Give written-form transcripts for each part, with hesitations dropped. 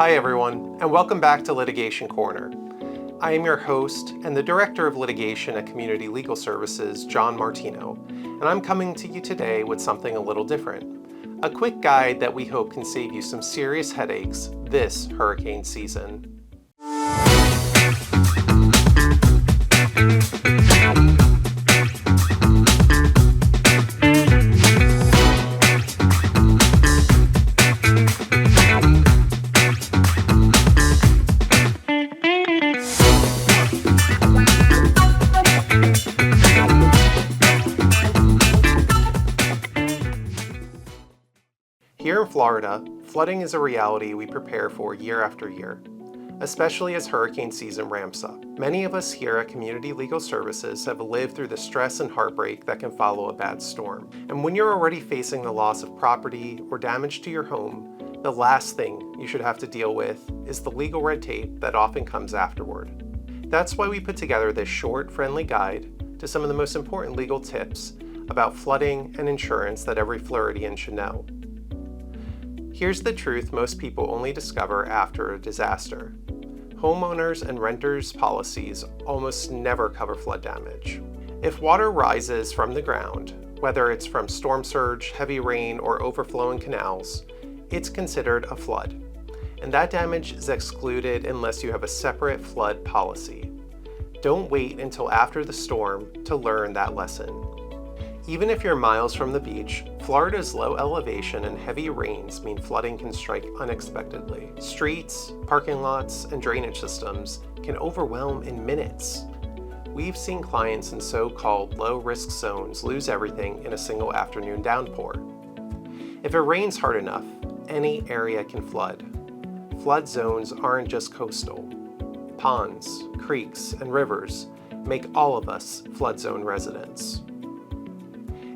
Hi everyone, and welcome back to Litigation Corner. I am your host and the Director of Litigation at Community Legal Services, John Martino, and I'm coming to you today with something a little different. A quick guide that we hope can save you some serious headaches this hurricane season. Here in Florida, flooding is a reality we prepare for year after year, especially as hurricane season ramps up. Many of us here at Community Legal Services have lived through the stress and heartbreak that can follow a bad storm. And when you're already facing the loss of property or damage to your home, the last thing you should have to deal with is the legal red tape that often comes afterward. That's why we put together this short, friendly guide to some of the most important legal tips about flooding and insurance that every Floridian should know. Here's the truth most people only discover after a disaster. Homeowners and renters' policies almost never cover flood damage. If water rises from the ground, whether it's from storm surge, heavy rain, or overflowing canals, it's considered a flood. And that damage is excluded unless you have a separate flood policy. Don't wait until after the storm to learn that lesson. Even if you're miles from the beach, Florida's low elevation and heavy rains mean flooding can strike unexpectedly. Streets, parking lots, and drainage systems can overwhelm in minutes. We've seen clients in so-called low-risk zones lose everything in a single afternoon downpour. If it rains hard enough, any area can flood. Flood zones aren't just coastal. Ponds, creeks, and rivers make all of us flood zone residents.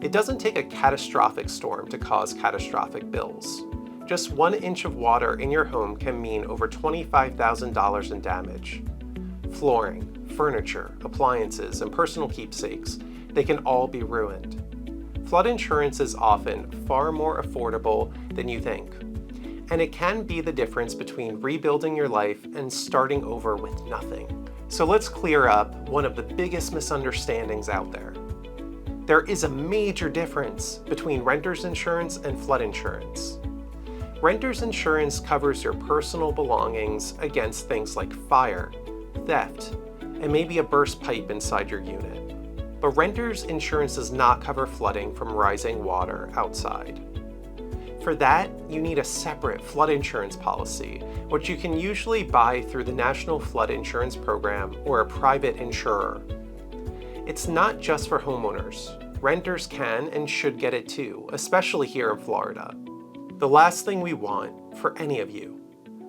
It doesn't take a catastrophic storm to cause catastrophic bills. Just 1 inch of water in your home can mean over $25,000 in damage. Flooring, furniture, appliances, and personal keepsakes, they can all be ruined. Flood insurance is often far more affordable than you think, and it can be the difference between rebuilding your life and starting over with nothing. So let's clear up one of the biggest misunderstandings out there. There is a major difference between renter's insurance and flood insurance. Renter's insurance covers your personal belongings against things like fire, theft, and maybe a burst pipe inside your unit. But renter's insurance does not cover flooding from rising water outside. For that, you need a separate flood insurance policy, which you can usually buy through the National Flood Insurance Program or a private insurer. It's not just for homeowners. Renters can and should get it too, especially here in Florida. The last thing we want for any of you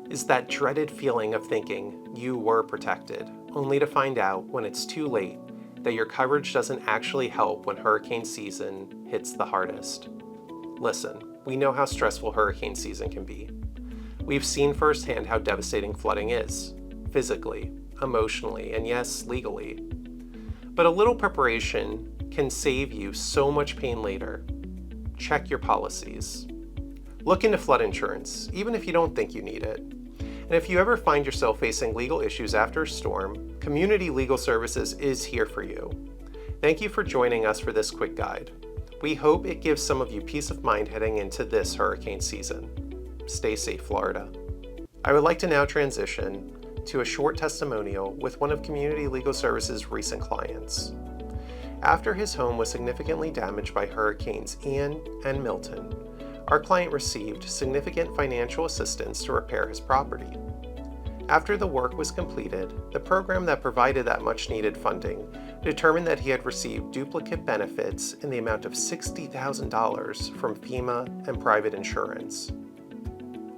is that dreaded feeling of thinking you were protected, only to find out when it's too late that your coverage doesn't actually help when hurricane season hits the hardest. Listen, we know how stressful hurricane season can be. We've seen firsthand how devastating flooding is, physically, emotionally, and yes, legally. But a little preparation can save you so much pain later. Check your policies. Look into flood insurance, even if you don't think you need it. And if you ever find yourself facing legal issues after a storm, Community Legal Services is here for you. Thank you for joining us for this quick guide. We hope it gives some of you peace of mind heading into this hurricane season. Stay safe, Florida. I would like to now transition to a short testimonial with one of Community Legal Services' recent clients. After his home was significantly damaged by Hurricanes Ian and Milton, our client received significant financial assistance to repair his property. After the work was completed, the program that provided that much-needed funding determined that he had received duplicate benefits in the amount of $60,000 from FEMA and private insurance.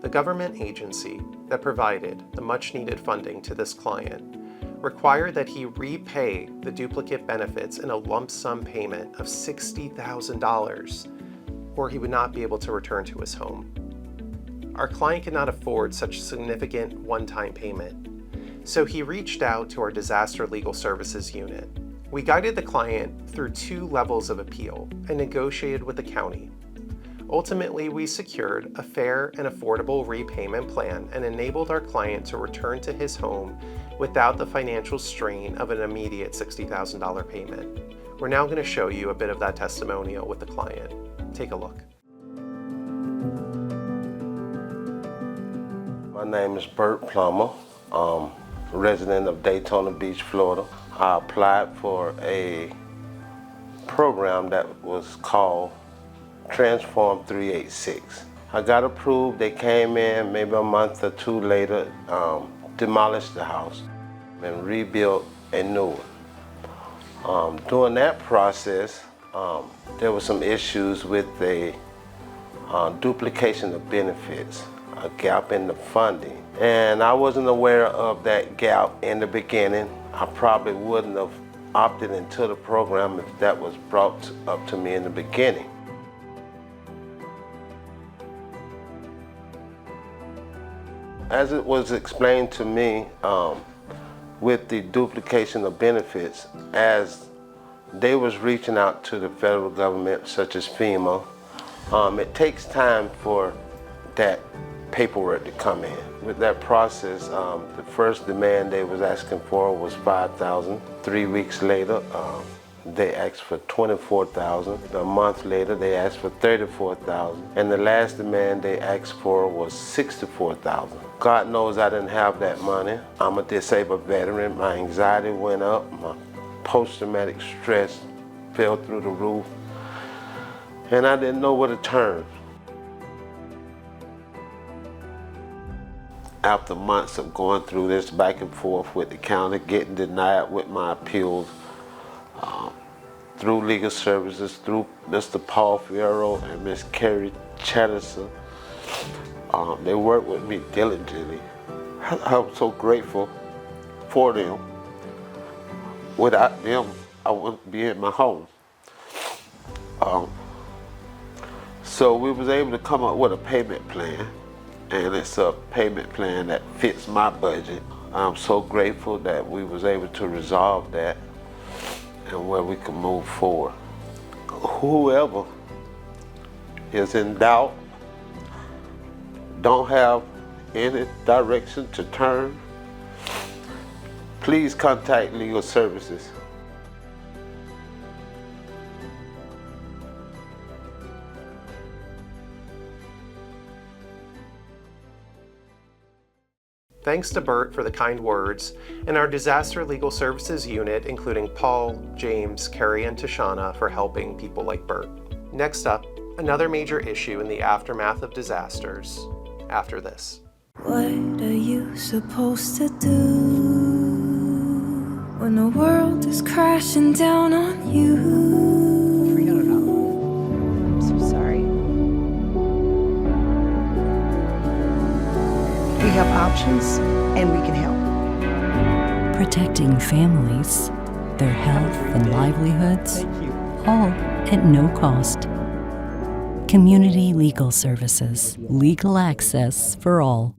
The government agency that provided the much-needed funding to this client required that he repay the duplicate benefits in a lump sum payment of $60,000, or he would not be able to return to his home. Our client could not afford such a significant one-time payment, so he reached out to our Disaster Legal Services unit. We guided the client through 2 levels of appeal and negotiated with the county. Ultimately, we secured a fair and affordable repayment plan and enabled our client to return to his home without the financial strain of an immediate $60,000 payment. We're now going to show you a bit of that testimonial with the client. Take a look. My name is Bert Plummer, resident of Daytona Beach, Florida. I applied for a program that was called Transform 386. I got approved. They came in maybe a month or two later, demolished the house and rebuilt a new one. During that process, there were some issues with the duplication of benefits, a gap in the funding. And I wasn't aware of that gap in the beginning. I probably wouldn't have opted into the program if that was brought up to me in the beginning. As it was explained to me, with the duplication of benefits, as they was reaching out to the federal government, such as FEMA, it takes time for that paperwork to come in. With that process, the first demand they was asking for was $5,000. 3 weeks later, they asked for $24,000. A month later, they asked for $34,000. And the last demand they asked for was $64,000. God knows I didn't have that money. I'm a disabled veteran. My anxiety went up. My post-traumatic stress fell through the roof. And I didn't know where to turn. After months of going through this back and forth with the county, getting denied with my appeals, through legal services, through Mr. Paul Fierro and Miss Carrie Chatterson, they worked with me diligently. I'm so grateful for them. Without them, I wouldn't be in my home. So we was able to come up with a payment plan, and it's a payment plan that fits my budget. I'm so grateful that we was able to resolve that and where we can move forward. Whoever is in doubt, don't have any direction to turn, please contact legal services. Thanks to Bert for the kind words, and our Disaster Legal Services unit, including Paul, James, Carrie, and Tashana, for helping people like Bert. Next up, another major issue in the aftermath of disasters, after this. What are you supposed to do when the world is crashing down on you? I'm so sorry. We have options and we can help. Protecting families, their health and livelihoods, all at no cost. Community Legal Services, legal access for all.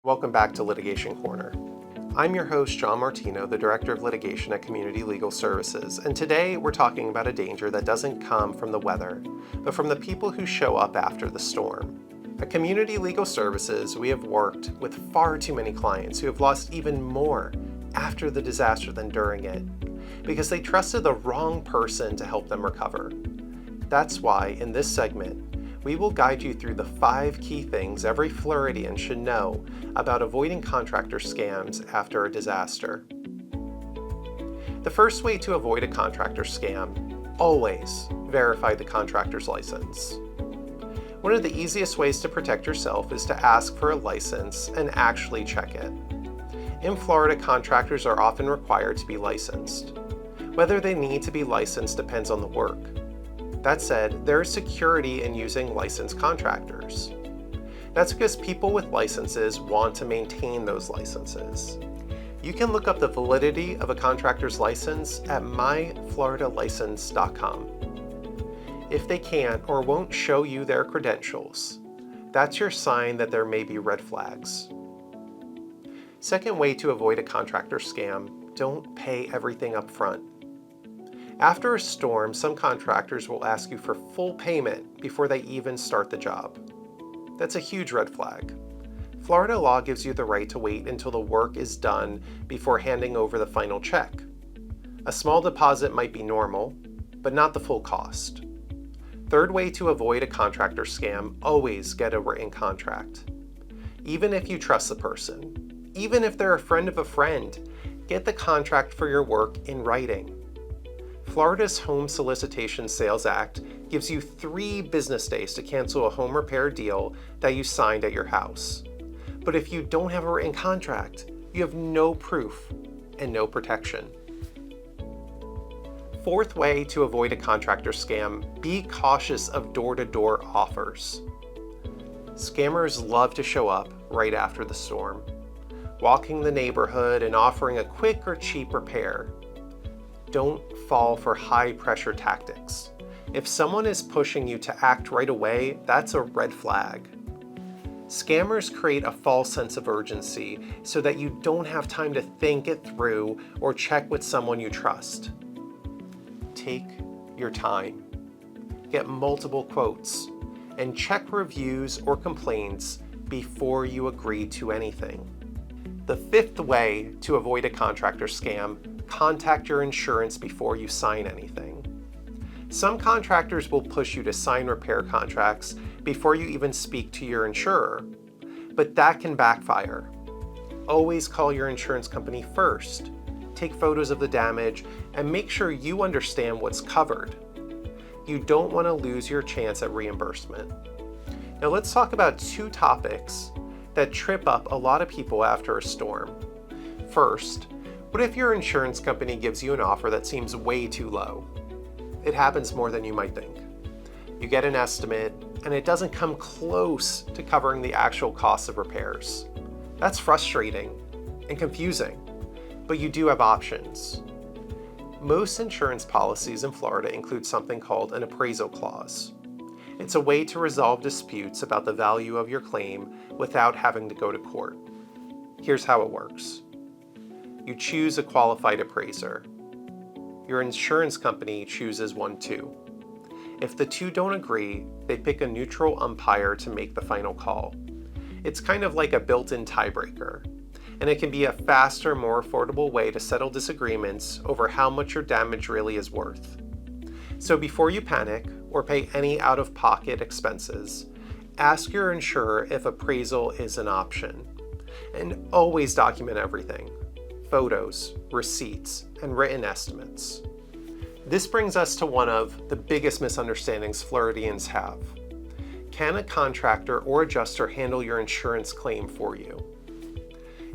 Welcome back to Litigation Corner. I'm your host, John Martino, the Director of Litigation at Community Legal Services, and today we're talking about a danger that doesn't come from the weather, but from the people who show up after the storm. At Community Legal Services, we have worked with far too many clients who have lost even more after the disaster than during it, because they trusted the wrong person to help them recover. That's why, in this segment, we will guide you through the 5 key things every Floridian should know about avoiding contractor scams after a disaster. The first way to avoid a contractor scam, always verify the contractor's license. One of the easiest ways to protect yourself is to ask for a license and actually check it. In Florida, contractors are often required to be licensed. Whether they need to be licensed depends on the work. That said, there is security in using licensed contractors. That's because people with licenses want to maintain those licenses. You can look up the validity of a contractor's license at myfloridalicense.com. If they can't or won't show you their credentials, that's your sign that there may be red flags. Second way to avoid a contractor scam, don't pay everything up front. After a storm, some contractors will ask you for full payment before they even start the job. That's a huge red flag. Florida law gives you the right to wait until the work is done before handing over the final check. A small deposit might be normal, but not the full cost. Third way to avoid a contractor scam, always get a written contract. Even if you trust the person, even if they're a friend of a friend, get the contract for your work in writing. Florida's Home Solicitation Sales Act gives you 3 business days to cancel a home repair deal that you signed at your house. But if you don't have a written contract, you have no proof and no protection. Fourth way to avoid a contractor scam, be cautious of door-to-door offers. Scammers love to show up right after the storm, walking the neighborhood and offering a quick or cheap repair. Don't fall for high-pressure tactics. If someone is pushing you to act right away, that's a red flag. Scammers create a false sense of urgency so that you don't have time to think it through or check with someone you trust. Take your time. Get multiple quotes and check reviews or complaints before you agree to anything. The fifth way to avoid a contractor scam, contact your insurance before you sign anything. Some contractors will push you to sign repair contracts before you even speak to your insurer, but that can backfire. Always call your insurance company first. Take photos of the damage and make sure you understand what's covered. You don't want to lose your chance at reimbursement. Now let's talk about 2 topics that trip up a lot of people after a storm. First, what if your insurance company gives you an offer that seems way too low? It happens more than you might think. You get an estimate, and it doesn't come close to covering the actual cost of repairs. That's frustrating and confusing, but you do have options. Most insurance policies in Florida include something called an appraisal clause. It's a way to resolve disputes about the value of your claim without having to go to court. Here's how it works. You choose a qualified appraiser. Your insurance company chooses one too. If the 2 don't agree, they pick a neutral umpire to make the final call. It's kind of like a built-in tiebreaker, and it can be a faster, more affordable way to settle disagreements over how much your damage really is worth. So before you panic or pay any out-of-pocket expenses, ask your insurer if appraisal is an option. And always document everything: photos, receipts, and written estimates. This brings us to one of the biggest misunderstandings Floridians have. Can a contractor or adjuster handle your insurance claim for you?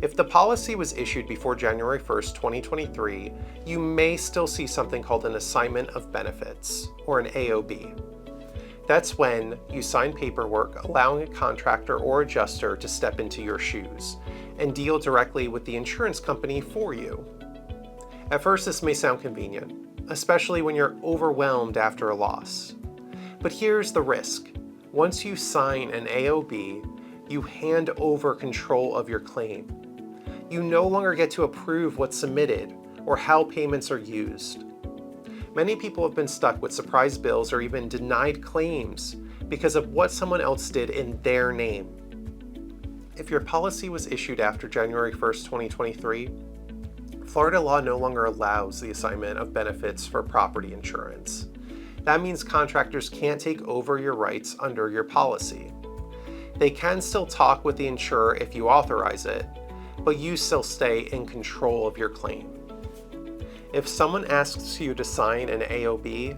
If the policy was issued before January 1st, 2023, you may still see something called an assignment of benefits, or an AOB. That's when you sign paperwork allowing a contractor or adjuster to step into your shoes and deal directly with the insurance company for you. At first, this may sound convenient, especially when you're overwhelmed after a loss. But here's the risk. Once you sign an AOB, you hand over control of your claim. You no longer get to approve what's submitted or how payments are used. Many people have been stuck with surprise bills or even denied claims because of what someone else did in their name. If your policy was issued after January 1st, 2023, Florida law no longer allows the assignment of benefits for property insurance. That means contractors can't take over your rights under your policy. They can still talk with the insurer if you authorize it, but you still stay in control of your claim. If someone asks you to sign an AOB,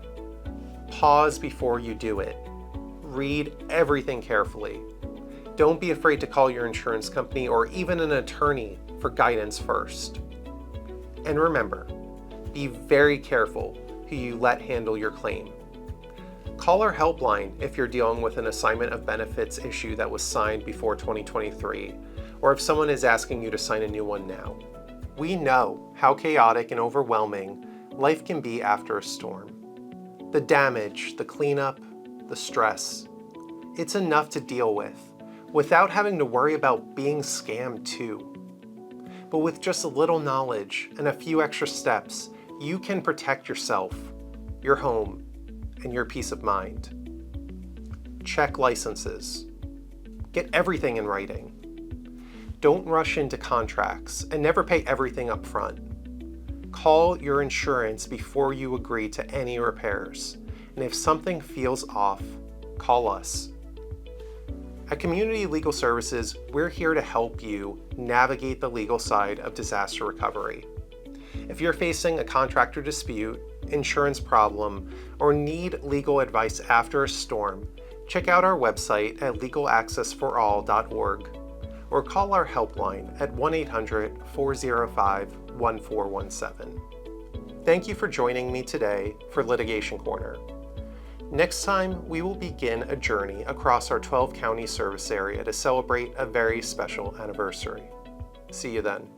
pause before you do it. Read everything carefully. Don't be afraid to call your insurance company or even an attorney for guidance first. And remember, be very careful who you let handle your claim. Call our helpline if you're dealing with an assignment of benefits issue that was signed before 2023, or if someone is asking you to sign a new one now. We know how chaotic and overwhelming life can be after a storm. The damage, the cleanup, the stress, it's enough to deal with without having to worry about being scammed too. But with just a little knowledge and a few extra steps, you can protect yourself, your home, and your peace of mind. Check licenses. Get everything in writing. Don't rush into contracts and never pay everything up front. Call your insurance before you agree to any repairs, and if something feels off, call us. At Community Legal Services, we're here to help you navigate the legal side of disaster recovery. If you're facing a contractor dispute, insurance problem, or need legal advice after a storm, check out our website at legalaccessforall.org or call our helpline at 1-800-405-1417. Thank you for joining me today for Litigation Corner. Next time, we will begin a journey across our 12-county service area to celebrate a very special anniversary. See you then.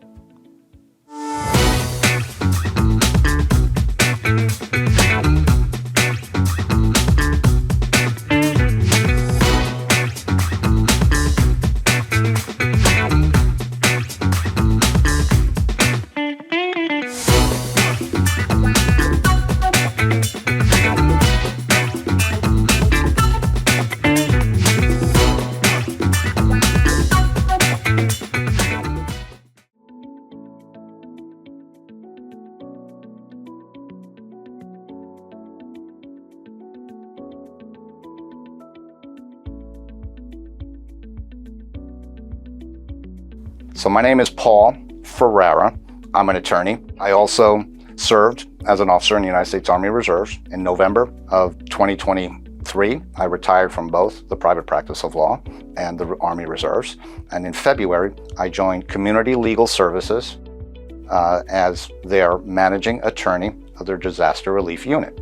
So my name is Paul Ferrara. I'm an attorney. I also served as an officer in the United States Army Reserves. In November of 2023, I retired from both the private practice of law and the Army Reserves. And in February, I joined Community Legal Services as their managing attorney of their disaster relief unit.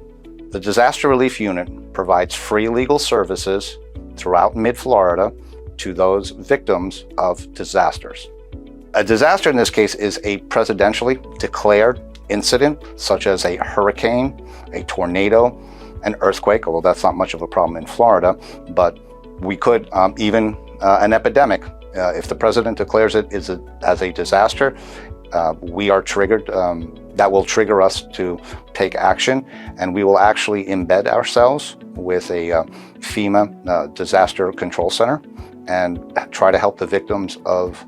The disaster relief unit provides free legal services throughout mid-Florida to those victims of disasters. A disaster in this case is a presidentially declared incident, such as a hurricane, a tornado, an earthquake, although that's not much of a problem in Florida, but we could even an epidemic. If the president declares it as a disaster, we are triggered. That will trigger us to take action, and we will actually embed ourselves with a FEMA disaster control center and try to help the victims of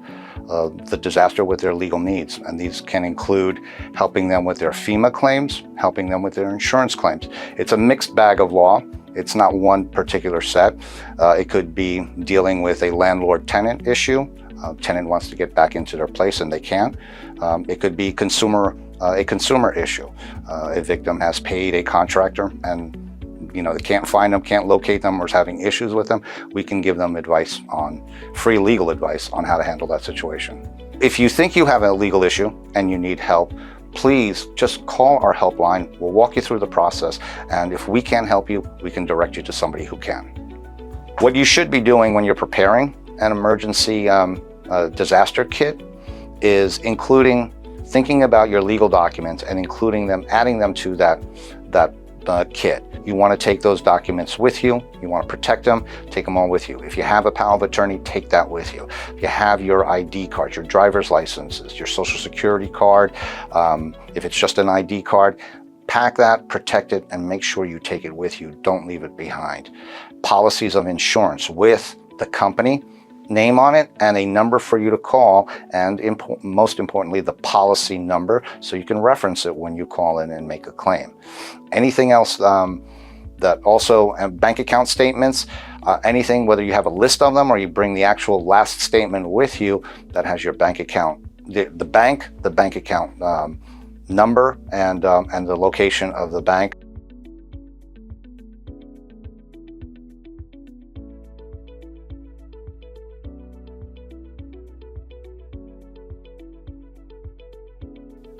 the disaster with their legal needs. And these can include helping them with their FEMA claims, helping them with their insurance claims. It's a mixed bag of law. It's not one particular set. It could be dealing with a landlord-tenant issue. Tenant wants to get back into their place and they can't. It could be a consumer issue. A victim has paid a contractor and they can't find them, can't locate them, or is having issues with them. We can give them advice free legal advice on how to handle that situation. If you think you have a legal issue and you need help, please just call our helpline. We'll walk you through the process, and if we can't help you, we can direct you to somebody who can. What you should be doing when you're preparing an emergency disaster kit is thinking about your legal documents and adding them to that kit. You want to take those documents with you. You want to protect them, take them all with you. If you have a power of attorney, take that with you. If you have your ID card, your driver's licenses, your social security card, if it's just an ID card, pack that, protect it, and make sure you take it with you. Don't leave it behind. Policies of insurance with the company name on it and a number for you to call, and most importantly, the policy number, so you can reference it when you call in and make a claim. Anything else that also bank account statements, anything, whether you have a list of them or you bring the actual last statement with you that has your bank account, the bank account number and the location of the bank.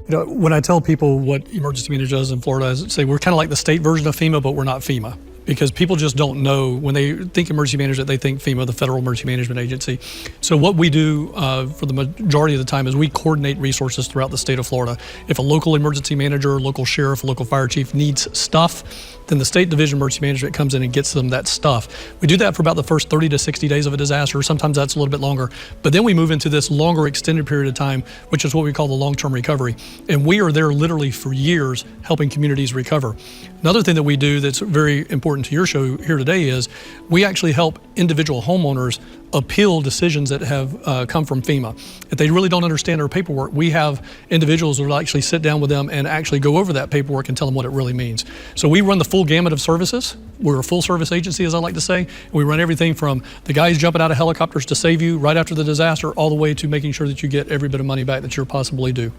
When I tell people what emergency management does in Florida, I say we're kind of like the state version of FEMA, but we're not FEMA. because people just don't know. When they think emergency management, they think FEMA, the Federal Emergency Management Agency. So what we do for the majority of the time is we coordinate resources throughout the state of Florida. If a local emergency manager, local sheriff, local fire chief needs stuff, then the State Division of Emergency Management comes in and gets them that stuff. We do that for about the first 30 to 60 days of a disaster. Sometimes that's a little bit longer. But then we move into this longer extended period of time, which is what we call the long-term recovery. And we are there literally for years helping communities recover. Another thing that we do that's very important to your show here today is we actually help individual homeowners appeal decisions that have come from FEMA. If they really don't understand their paperwork, we have individuals who will actually sit down with them and actually go over that paperwork and tell them what it really means. So we run the full gamut of services. We're a full service agency, as I like to say. We run everything from the guys jumping out of helicopters to save you right after the disaster, all the way to making sure that you get every bit of money back that you're possibly due.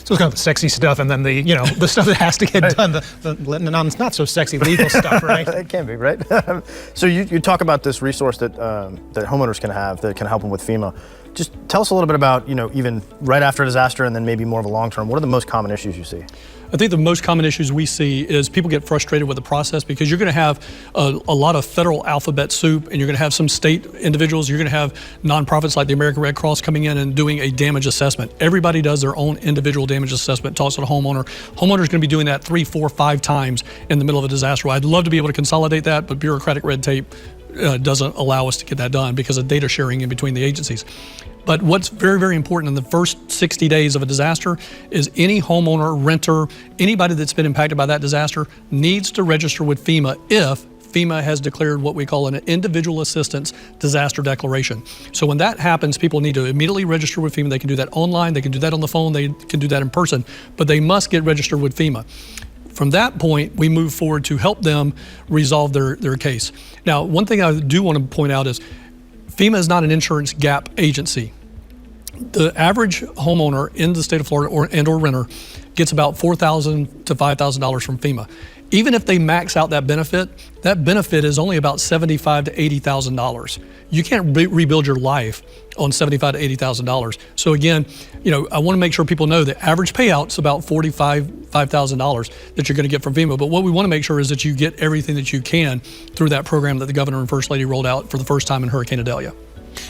So it's kind of the sexy stuff, and then the the stuff that has to get done, the not so sexy legal stuff, right? It can be, right? So you talk about this resource that that homeowners can have that can help them with FEMA. Just tell us a little bit about, even right after a disaster and then maybe more of a long term. What are the most common issues you see? I think the most common issues we see is people get frustrated with the process because you're going to have a lot of federal alphabet soup, and you're going to have some state individuals. You're going to have nonprofits like the American Red Cross coming in and doing a damage assessment. Everybody does their own individual damage assessment, talks to the homeowner. Homeowner's going to be doing that 3, 4, 5 times in the middle of a disaster. I'd love to be able to consolidate that, but bureaucratic red tape doesn't allow us to get that done because of data sharing in between the agencies. But what's very, very important in the first 60 days of a disaster is any homeowner, renter, anybody that's been impacted by that disaster needs to register with FEMA if FEMA has declared what we call an individual assistance disaster declaration. So when that happens, people need to immediately register with FEMA. They can do that online, they can do that on the phone, they can do that in person, but they must get registered with FEMA. From that point, we move forward to help them resolve their case. Now, one thing I do want to point out is FEMA is not an insurance gap agency. The average homeowner in the state of Florida or renter gets about $4,000 to $5,000 from FEMA. Even if they max out that benefit is only about $75,000 to $80,000. You can't rebuild your life on $75,000 to $80,000. So again, I want to make sure people know the average payout's about $5,000 that you're going to get from FEMA. But what we want to make sure is that you get everything that you can through that program that the governor and first lady rolled out for the first time in Hurricane Idalia.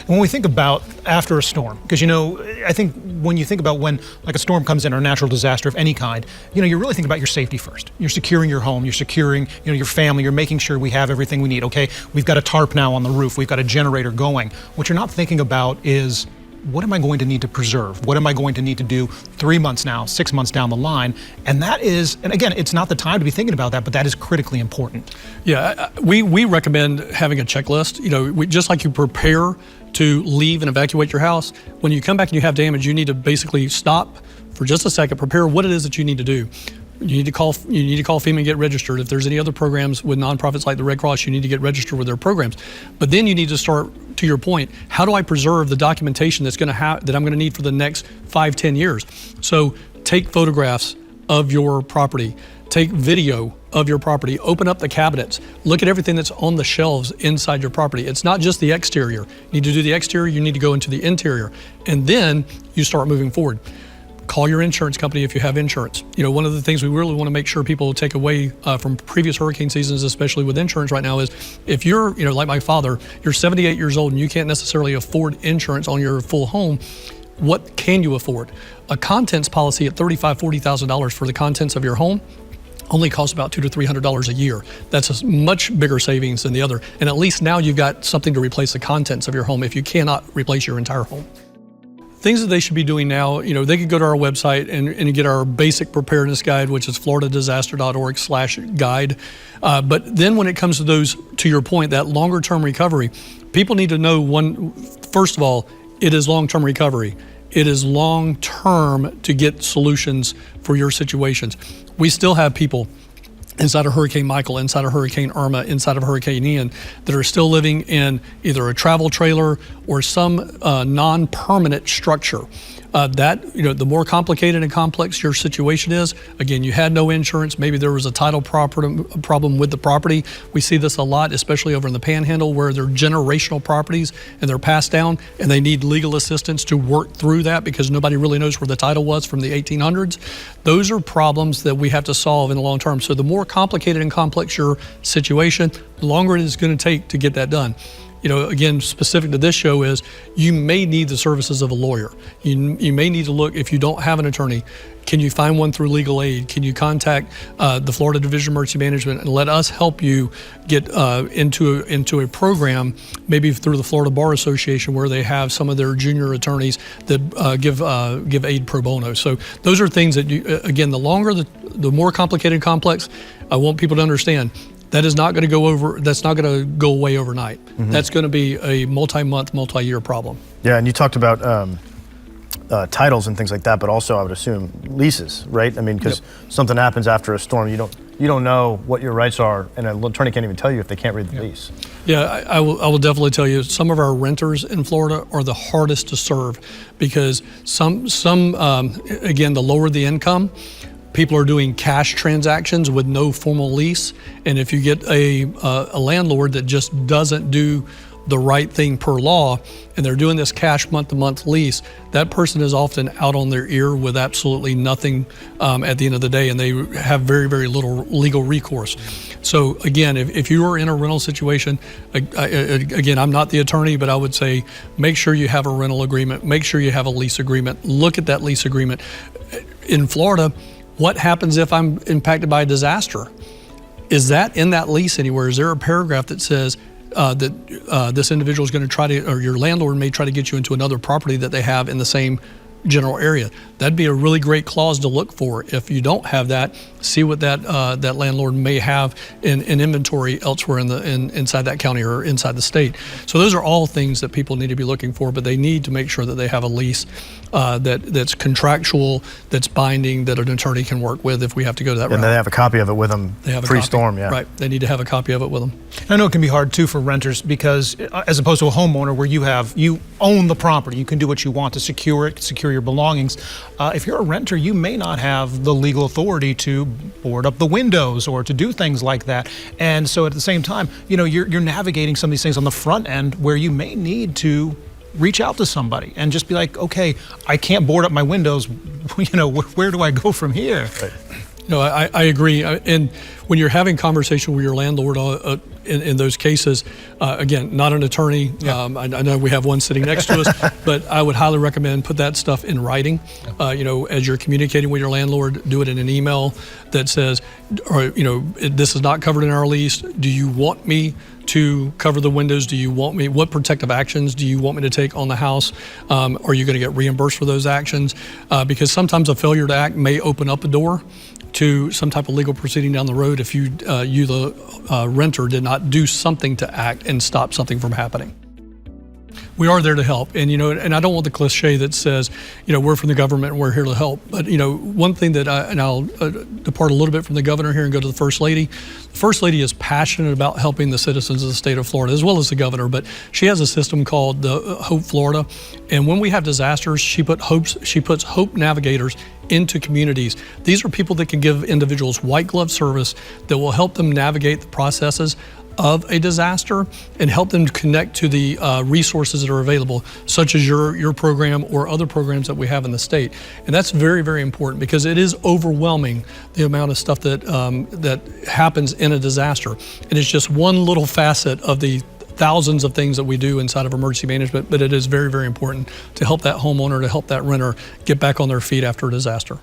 When we think about after a storm, because I think when you think about when like a storm comes in or a natural disaster of any kind, you're really thinking about your safety first. You're securing your home, you're securing your family, you're making sure we have everything we need. Okay, we've got a tarp now on the roof, we've got a generator going. What you're not thinking about is, what am I going to need to preserve? What am I going to need to do 3 months now, 6 months down the line? And that is, and again, it's not the time to be thinking about that, but that is critically important. Yeah, we recommend having a checklist. Just like you prepare to leave and evacuate your house, when you come back and you have damage, you need to basically stop for just a second, prepare what it is that you need to do. You need to call FEMA and get registered. If there's any other programs with nonprofits like the Red Cross, you need to get registered with their programs. But then you need to start, to your point, how do I preserve the documentation that I'm going to need for the next 5-10 years? So take photographs of your property, take video of your property, open up the cabinets, look at everything that's on the shelves inside your property. It's not just the exterior. You need to do the exterior, you need to go into the interior, and then you start moving forward. Call your insurance company if you have insurance. One of the things we really want to make sure people take away from previous hurricane seasons, especially with insurance right now, is if you're, like my father, you're 78 years old and you can't necessarily afford insurance on your full home, what can you afford? A contents policy at $35,000, $40,000 for the contents of your home only costs about $200 to $300 a year. That's a much bigger savings than the other. And at least now you've got something to replace the contents of your home if you cannot replace your entire home. Things that they should be doing now, they could go to our website and get our basic preparedness guide, which is floridadisaster.org/guide. But then when it comes to those, to your point, that longer term recovery, people need to know first of all, it is long-term recovery. It is long-term to get solutions for your situations. We still have people inside of Hurricane Michael, inside of Hurricane Irma, inside of Hurricane Ian, that are still living in either a travel trailer or some non-permanent structure. The more complicated and complex your situation is, again, you had no insurance, maybe there was a title problem with the property. We see this a lot, especially over in the Panhandle, where they're generational properties and they're passed down and they need legal assistance to work through that because nobody really knows where the title was from the 1800s. Those are problems that we have to solve in the long term. So the more complicated and complex your situation, the longer it is going to take to get that done. You know, again, specific to this show is you may need the services of a lawyer. You may need to look, if you don't have an attorney, can you find one through legal aid? Can you contact the Florida Division of Emergency Management and let us help you get into a program, maybe through the Florida Bar Association, where they have some of their junior attorneys that give aid pro bono. So those are things that you, again, the more complicated and complex, I want people to understand. That is not going to go over. That's not going to go away overnight. That's going to be a multi-month, multi-year problem. Yeah, and you talked about titles and things like that, but also I would assume leases, right? I mean, because something happens after a storm, you don't know what your rights are, and an attorney can't even tell you if they can't read the lease. Yeah, I will definitely tell you, some of our renters in Florida are the hardest to serve, because some again, the lower the income, people are doing cash transactions with no formal lease, and if you get a landlord that just doesn't do the right thing per law, and they're doing this cash month-to-month lease, that person is often out on their ear with absolutely nothing at the end of the day, and they have very, very little legal recourse. So again, if you are in a rental situation, again, I'm not the attorney, but I would say make sure you have a rental agreement, make sure you have a lease agreement, look at that lease agreement. In Florida, what happens if I'm impacted by a disaster? Is that in that lease anywhere? Is there a paragraph that says that this individual is going to try to, or your landlord may try to get you into another property that they have in the same general area? That'd be a really great clause to look for. If you don't have that, see what that landlord may have in inventory elsewhere inside that county or inside the state. So those are all things that people need to be looking for, but they need to make sure that they have a lease that's contractual, that's binding, that an attorney can work with if we have to go to that route. And they have a copy of it with them pre-storm, yeah. Right, they need to have a copy of it with them. I know it can be hard too for renters, because as opposed to a homeowner where you own the property, you can do what you want to secure it, secure your belongings. If you're a renter, you may not have the legal authority to board up the windows or to do things like that. And so at the same time, you're navigating some of these things on the front end where you may need to reach out to somebody and just be like, okay, I can't board up my windows. Where do I go from here? Right. No, I agree. And when you're having conversation with your landlord in those cases, again, not an attorney. Yeah. I know we have one sitting next to us, but I would highly recommend put that stuff in writing. As you're communicating with your landlord, do it in an email that says, this is not covered in our lease. Do you want me to cover the windows? What protective actions do you want me to take on the house? Are you going to get reimbursed for those actions? Because sometimes a failure to act may open up a door to some type of legal proceeding down the road if you the renter did not do something to act and stop something from happening. We are there to help, and and I don't want the cliche that says, we're from the government and we're here to help. But one thing that I'll depart a little bit from the governor here and go to the First Lady. The First Lady is passionate about helping the citizens of the state of Florida, as well as the governor. But she has a system called the Hope Florida, and when we have disasters, she puts Hope navigators into communities. These are people that can give individuals white glove service that will help them navigate the processes of a disaster and help them connect to the resources that are available, such as your program or other programs that we have in the state. And that's very, very important, because it is overwhelming, the amount of stuff that happens in a disaster. And it's just one little facet of the thousands of things that we do inside of emergency management, but it is very, very important to help that homeowner, to help that renter get back on their feet after a disaster.